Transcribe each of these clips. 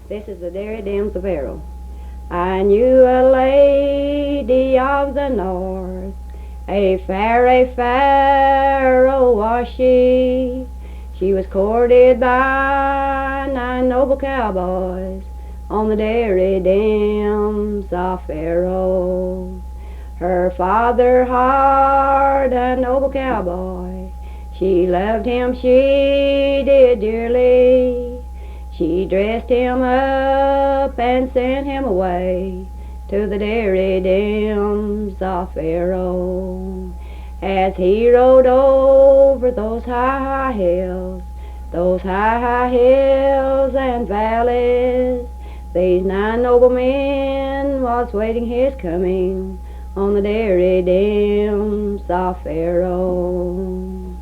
This is the Derry Dems of Yarrow. I knew a lady of the north, a pharaoh was she. She was courted by 9 noble cowboys on the Derry Dems of Yarrow. Her father hard a noble cowboy, she loved him, she did dearly. She dressed him up and sent him away to the Derry Dems of Yarrow. As he rode over those high hills, those high hills and valleys, these 9 noble men was waiting his coming on the Derry Dems of Yarrow.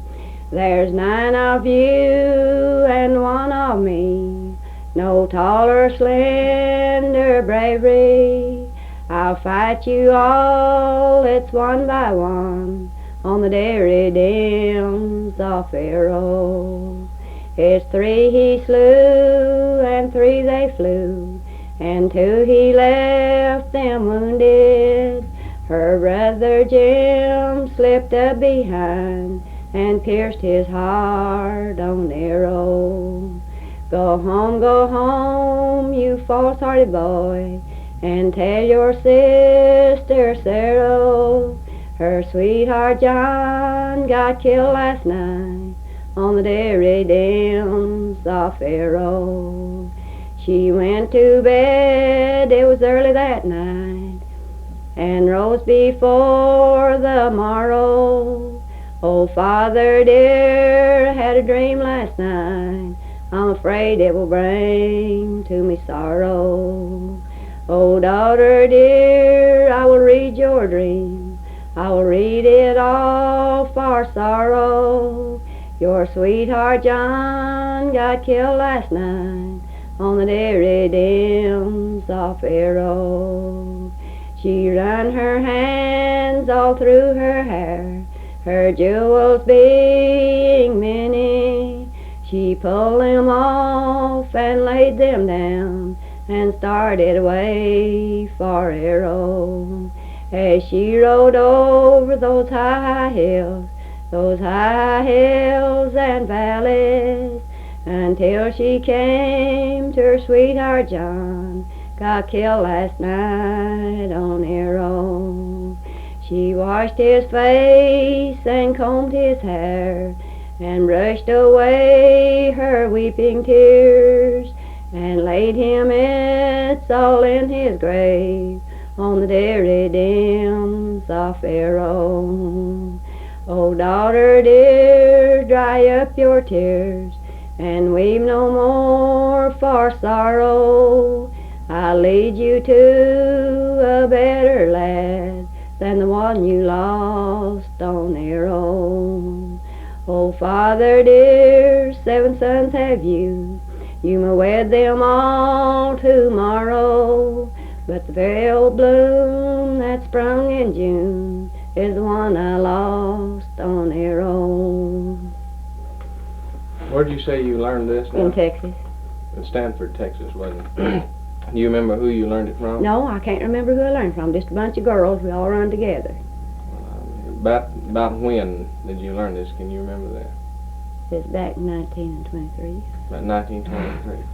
There's 9 of you and 1 of me, no taller, slender bravery. I'll fight you all, it's 1 by 1, on the Derry Dems of Yarrow. It's 3 he slew, and 3 they flew, and 2 he left them wounded. Her brother Jim slipped up behind and pierced his heart on Yarrow. Go home, you false-hearted boy, and tell your sister Sarah, her sweetheart John got killed last night on the Derry Dems of Yarrow. She went to bed, it was early that night, and rose before the morrow. Oh, Father dear, had a dream last night, I'm afraid it will bring to me sorrow. Oh, daughter dear, I will read your dream, I will read it all for sorrow. Your sweetheart John got killed last night on the Derry Dems of Yarrow. She run her hands all through her hair, her jewels being many. She pulled them off and laid them down and started away for Yarrow. As she rode over those high hills, those high hills and valleys, until she came to her sweetheart John, got killed last night on Yarrow. She washed his face and combed his hair and brushed away her weeping tears and laid him, it's all in his grave on the Derry Dems of Yarrow. Oh, daughter dear, dry up your tears and weep no more for sorrow. I'll lead you to a better lad than the one you lost on Yarrow. Oh, Father dear, 7 sons have you, you may wed them all tomorrow, but the very old bloom that sprung in June is the one I lost on Yarrow. Where did you say you learned this now? In Texas. In Stanford, Texas, wasn't it? Do you remember who you learned it from? No, I can't remember who I learned from. Just a bunch of girls. We all run together. About when did you learn this? Can you remember that? It's back in 1923. About 1923.